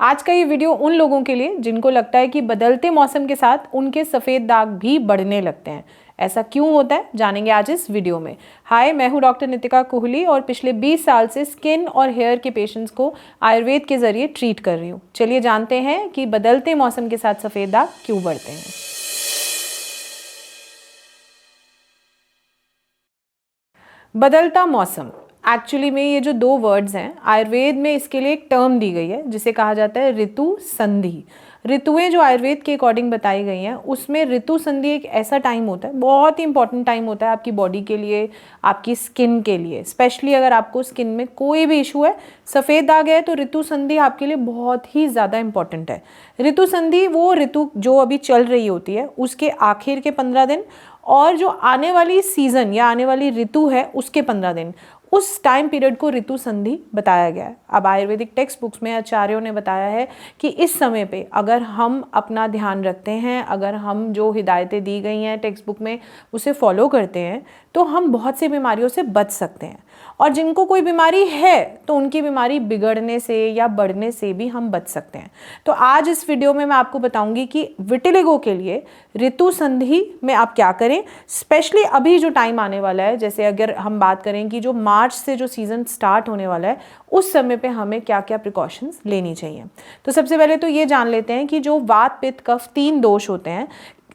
आज का ये वीडियो उन लोगों के लिए जिनको लगता है कि बदलते मौसम के साथ उनके सफ़ेद दाग भी बढ़ने लगते हैं। ऐसा क्यों होता है जानेंगे आज इस वीडियो में। हाय, मैं हूँ डॉक्टर नितिका कोहली और पिछले 20 साल से स्किन और हेयर के पेशेंट्स को आयुर्वेद के ज़रिए ट्रीट कर रही हूँ। चलिए जानते हैं कि बदलते मौसम के साथ सफ़ेद दाग क्यों बढ़ते हैं। बदलता मौसम, एक्चुअली में ये जो दो वर्ड्स हैं, आयुर्वेद में इसके लिए एक टर्म दी गई है जिसे कहा जाता है ऋतु संधि। ऋतुएं जो आयुर्वेद के अकॉर्डिंग बताई गई हैं उसमें ऋतु संधि एक ऐसा टाइम होता है, बहुत ही इंपॉर्टेंट टाइम होता है आपकी बॉडी के लिए, आपकी स्किन के लिए। स्पेशली अगर आपको स्किन में कोई भी इशू है, सफ़ेद दाग है, तो ऋतु संधि आपके लिए बहुत ही ज़्यादा इंपॉर्टेंट है। ऋतु संधि वो ऋतु जो अभी चल रही होती है उसके आखिर के 15 दिन और जो आने वाली सीज़न या आने वाली ऋतु है उसके 15 दिन, उस टाइम पीरियड को ऋतु संधि बताया गया है। अब आयुर्वेदिक टेक्स्ट बुक्स में आचार्यों ने बताया है कि इस समय पे अगर हम अपना ध्यान रखते हैं, अगर हम जो हिदायतें दी गई हैं टेक्स्ट बुक में उसे फॉलो करते हैं, तो हम बहुत सी बीमारियों से बच सकते हैं। और जिनको कोई बीमारी है तो उनकी बीमारी बिगड़ने से या बढ़ने से भी हम बच सकते हैं। तो आज इस वीडियो में मैं आपको बताऊंगी कि विटिलिगो के लिए ऋतु संधि में आप क्या करें। स्पेशली अभी जो टाइम आने वाला है, जैसे अगर हम बात करें कि जो मार्च से जो सीज़न स्टार्ट होने वाला है उस समय पे हमें क्या क्या प्रिकॉशंस लेनी चाहिए। तो सबसे पहले तो ये जान लेते हैं कि जो वात पित्त कफ 3 दोष होते हैं,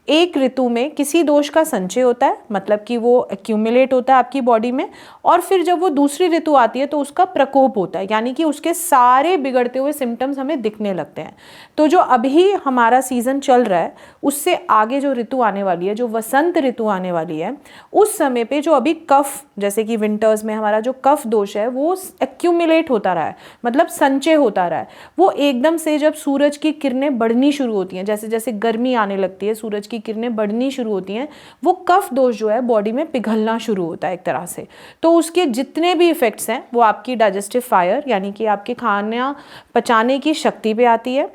एक ऋतु में किसी दोष का संचय होता है, मतलब कि वो एक्यूमुलेट होता है आपकी बॉडी में, और फिर जब वो दूसरी ऋतु आती है तो उसका प्रकोप होता है, यानी कि उसके सारे बिगड़ते हुए सिम्टम्स हमें दिखने लगते हैं। तो जो अभी हमारा सीज़न चल रहा है उससे आगे जो ऋतु आने वाली है, जो वसंत ऋतु आने वाली है, उस समय पे जो अभी कफ, जैसे कि विंटर्स में हमारा जो कफ दोष है वो एक्यूमुलेट होता रहा है, मतलब संचय होता रहा है। वो एकदम से जब सूरज की किरणें बढ़नी शुरू होती हैं, जैसे जैसे गर्मी आने लगती है, सूरज की किरणें बढ़नी शुरू होती हैं, वो कफ दोष जो है बॉडी में पिघलना शुरू होता है एक तरह से। तो उसके जितने भी इफेक्ट्स हैं वो आपकी डाइजेस्टिव फायर, यानी कि आपके खाना पचाने की शक्ति पे आती है,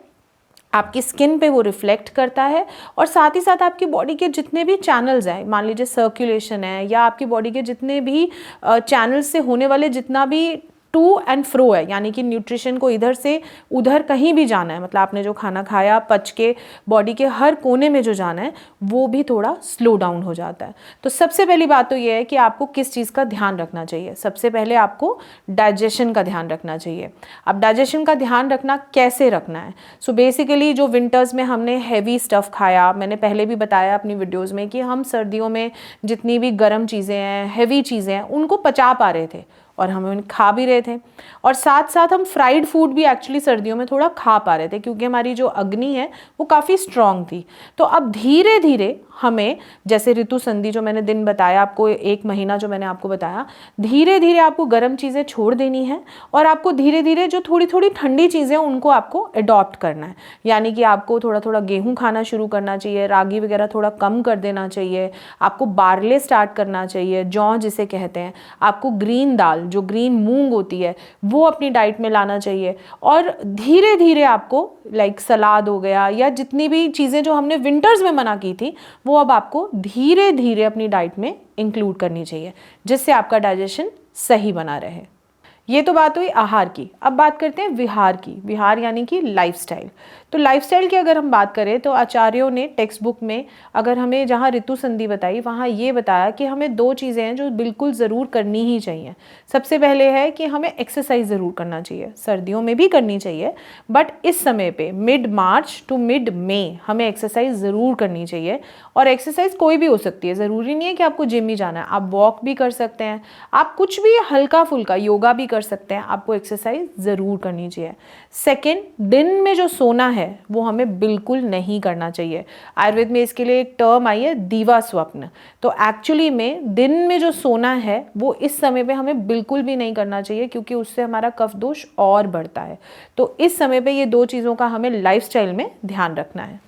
आपकी स्किन पे वो रिफ्लेक्ट करता है, और साथ ही साथ आपकी बॉडी के जितने भी चैनल्स हैं, मान लीजिए सर्कुलेशन है या आपकी बॉडी के जितने भी चैनल्स से होने वाले जितना भी टू एंड फ्रो है, यानी कि न्यूट्रिशन को इधर से उधर कहीं भी जाना है, मतलब आपने जो खाना खाया पच के बॉडी के हर कोने में जो जाना है वो भी थोड़ा स्लो डाउन हो जाता है। तो सबसे पहली बात तो ये है कि आपको किस चीज़ का ध्यान रखना चाहिए। सबसे पहले आपको डाइजेशन का ध्यान रखना चाहिए। अब डाइजेशन का ध्यान रखना कैसे रखना है? सो बेसिकली जो विंटर्स में हमने हैवी स्टफ़ खाया, मैंने पहले भी बताया अपनी वीडियोज़ में कि हम सर्दियों में जितनी भी गर्म चीज़ें हैं, हैवी चीज़ें हैं, उनको पचा पा रहे थे और हम उन्हें खा भी रहे थे, और साथ साथ हम फ्राइड फूड भी एक्चुअली सर्दियों में थोड़ा खा पा रहे थे क्योंकि हमारी जो अग्नि है वो काफ़ी स्ट्रॉन्ग थी। तो अब धीरे धीरे हमें, जैसे ऋतु संधि जो मैंने दिन बताया आपको, 1 महीना जो मैंने आपको बताया, धीरे धीरे आपको गर्म चीज़ें छोड़ देनी है और आपको धीरे धीरे जो थोड़ी थोड़ी ठंडी चीज़ें उनको आपको अडॉप्ट करना है। यानी कि आपको थोड़ा थोड़ा गेहूँ खाना शुरू करना चाहिए, रागी वगैरह थोड़ा कम कर देना चाहिए, आपको बार्ले स्टार्ट करना चाहिए, जौ जिसे कहते हैं, आपको ग्रीन दाल जो ग्रीन मूंग होती है वो अपनी डाइट में लाना चाहिए, और धीरे धीरे आपको लाइक सलाद हो गया या जितनी भी चीज़ें जो हमने विंटर्स में मना की थी वो अब आपको धीरे धीरे अपनी डाइट में इंक्लूड करनी चाहिए, जिससे आपका डाइजेशन सही बना रहे। ये तो बात हुई आहार की। अब बात करते हैं विहार की। विहार यानी कि लाइफस्टाइल। तो लाइफस्टाइल की अगर हम बात करें तो आचार्यों ने टेक्स्ट बुक में अगर हमें जहाँ ऋतु संधि बताई वहाँ ये बताया कि हमें 2 चीज़ें हैं जो बिल्कुल ज़रूर करनी ही चाहिए। सबसे पहले है कि हमें एक्सरसाइज ज़रूर करना चाहिए, सर्दियों में भी करनी चाहिए, बट इस समय पे मिड मार्च टू मिड मई हमें एक्सरसाइज ज़रूर करनी चाहिए। और एक्सरसाइज कोई भी हो सकती है, ज़रूरी नहीं है कि आपको जिम ही जाना है, आप वॉक भी कर सकते हैं, आप कुछ भी हल्का फुल्का योगा भी कर सकते हैं, आपको एक्सरसाइज ज़रूर करनी चाहिए। सेकेंड, दिन में जो सोना है वो हमें बिल्कुल नहीं करना चाहिए। आयुर्वेद में इसके लिए एक टर्म आई है दीवा स्वप्न। तो एक्चुअली में दिन में जो सोना है वो इस समय पे हमें बिल्कुल भी नहीं करना चाहिए क्योंकि उससे हमारा कफ दोष और बढ़ता है। तो इस समय पे ये 2 चीज़ों का हमें लाइफस्टाइल में ध्यान रखना है।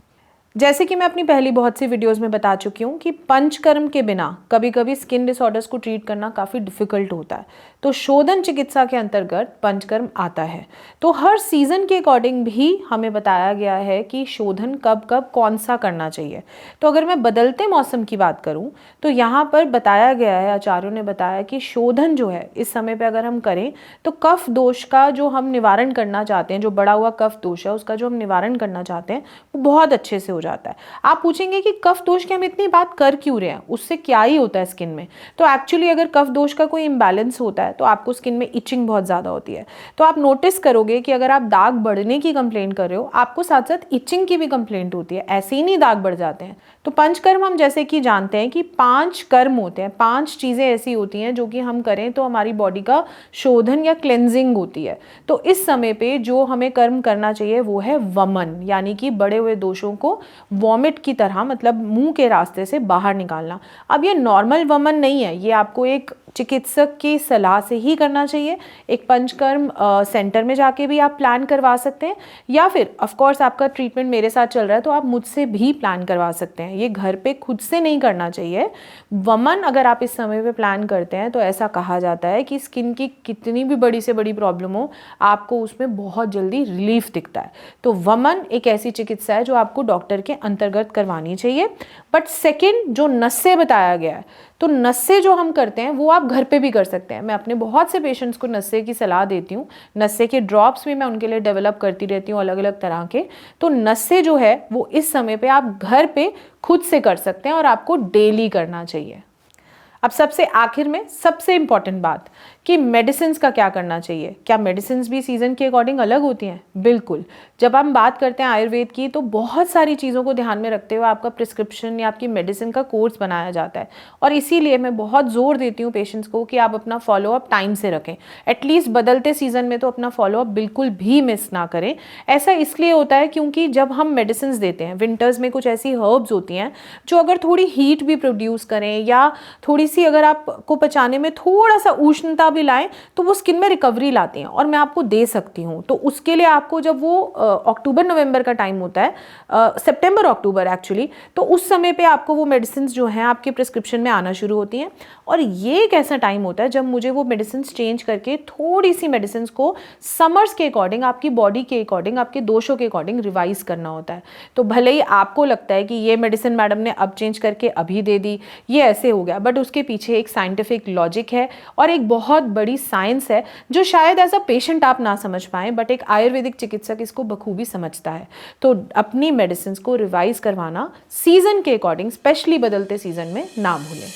जैसे कि मैं अपनी पहली बहुत सी वीडियोस में बता चुकी हूँ कि पंचकर्म के बिना कभी कभी स्किन डिसऑर्डर्स को ट्रीट करना काफ़ी डिफ़िकल्ट होता है, तो शोधन चिकित्सा के अंतर्गत पंचकर्म आता है। तो हर सीज़न के अकॉर्डिंग भी हमें बताया गया है कि शोधन कब कब कौन सा करना चाहिए। तो अगर मैं बदलते मौसम की बात करूँ तो यहाँ पर बताया गया है, आचार्यों ने बताया कि शोधन जो है इस समय पर अगर हम करें तो कफ दोष का जो हम निवारण करना चाहते हैं, जो बढ़ा हुआ कफ दोष है उसका जो हम निवारण करना चाहते हैं वो बहुत अच्छे से हो जाता है। आप पूछेंगे कि कफ दोष की हम इतनी बात कर क्यों रहे हैं, उससे क्या ही होता है स्किन में। तो एक्चुअली अगर कफ दोष का कोई इम्बैलेंस होता है तो आपको स्किन में इचिंग बहुत ज़्यादा होती है। तो आप नोटिस करोगे कि अगर आप दाग बढ़ने की कंप्लेंट कर रहे हो आपको साथ साथ इचिंग की भी कंप्लेंट होती है, ऐसे ही नहीं दाग बढ़ जाते हैं। तो पंचकर्म हम जैसे कि जानते हैं कि 5 कर्म होते हैं, 5 चीज़ें ऐसी होती हैं जो कि हम करें तो हमारी बॉडी का शोधन या क्लेंजिंग होती है। तो इस समय पे जो हमें कर्म करना चाहिए वो है वमन, यानी कि बड़े हुए दोषों को वॉमिट की तरह, मतलब मुंह के रास्ते से बाहर निकालना। अब ये नॉर्मल वमन नहीं है, ये आपको एक चिकित्सक की सलाह से ही करना चाहिए। एक पंचकर्म सेंटर में जाके भी आप प्लान करवा सकते हैं, या फिर ऑफ कोर्स आपका ट्रीटमेंट मेरे साथ चल रहा है तो आप मुझसे भी प्लान करवा सकते हैं। ये घर पे खुद से नहीं करना चाहिए। वमन अगर आप इस समय पे प्लान करते हैं तो ऐसा कहा जाता है कि स्किन की कितनी भी बड़ी से बड़ी प्रॉब्लम हो आपको उसमें बहुत जल्दी रिलीफ दिखता है। तो वमन एक ऐसी चिकित्सा है जो आपको डॉक्टर के अंतर्गत करवानी चाहिए। बट सेकेंड जो नस्से बताया गया है, तो नस्से जो हम करते हैं वो आप घर पे भी कर सकते हैं। मैं अपने बहुत से पेशेंट्स को नस्से की सलाह देती हूँ, नस्से के ड्रॉप्स भी मैं उनके लिए डेवलप करती रहती हूँ अलग अलग तरह के। तो नस्से जो है वो इस समय पे आप घर पे खुद से कर सकते हैं और आपको डेली करना चाहिए। अब सबसे आखिर में सबसे इंपॉर्टेंट बात कि मेडिसिन्स का क्या करना चाहिए। क्या मेडिसिन्स भी सीज़न के अकॉर्डिंग अलग होती हैं? बिल्कुल। जब हम बात करते हैं आयुर्वेद की तो बहुत सारी चीज़ों को ध्यान में रखते हुए आपका प्रिस्क्रिप्शन या आपकी मेडिसिन का कोर्स बनाया जाता है, और इसीलिए मैं बहुत जोर देती हूँ पेशेंट्स को कि आप अपना फॉलोअप टाइम से रखें। एटलीस्ट बदलते सीज़न में तो अपना फॉलोअप बिल्कुल भी मिस ना करें। ऐसा इसलिए होता है क्योंकि जब हम मेडिसिन देते हैं विंटर्स में कुछ ऐसी हर्ब्स होती हैं जो अगर थोड़ी हीट भी प्रोड्यूस करें या थोड़ी सी अगर आपको पचाने में थोड़ा सा उष्णता भी लाएं तो वो स्किन में रिकवरी लाती हैं और मैं आपको दे सकती हूँ। तो उसके लिए आपको जब वो अक्टूबर नवंबर का टाइम होता है, सितंबर अक्टूबर एक्चुअली, तो उस समय पे आपको वो मेडिसिन जो हैं आपके प्रिस्क्रिप्शन में आना शुरू होती हैं। और ये एक ऐसा टाइम होता है जब मुझे वो मेडिसिन चेंज करके थोड़ी सी मेडिसिन को समर्स के अकॉर्डिंग, आपकी बॉडी के अकॉर्डिंग, आपके दोषों के अकॉर्डिंग रिवाइज करना होता है। तो भले ही आपको लगता है कि ये मेडिसिन मैडम ने अब चेंज करके अभी दे दी, ये ऐसे हो गया, बट उसके पीछे एक साइंटिफिक लॉजिक है और एक बहुत बड़ी साइंस है जो शायद एज अ पेशेंट आप ना समझ पाए, बट एक आयुर्वेदिक चिकित्सक इसको बखूबी समझता है। तो अपनी मेडिसिन को रिवाइज करवाना सीजन के अकॉर्डिंग, स्पेशली बदलते सीजन में, ना भूलें।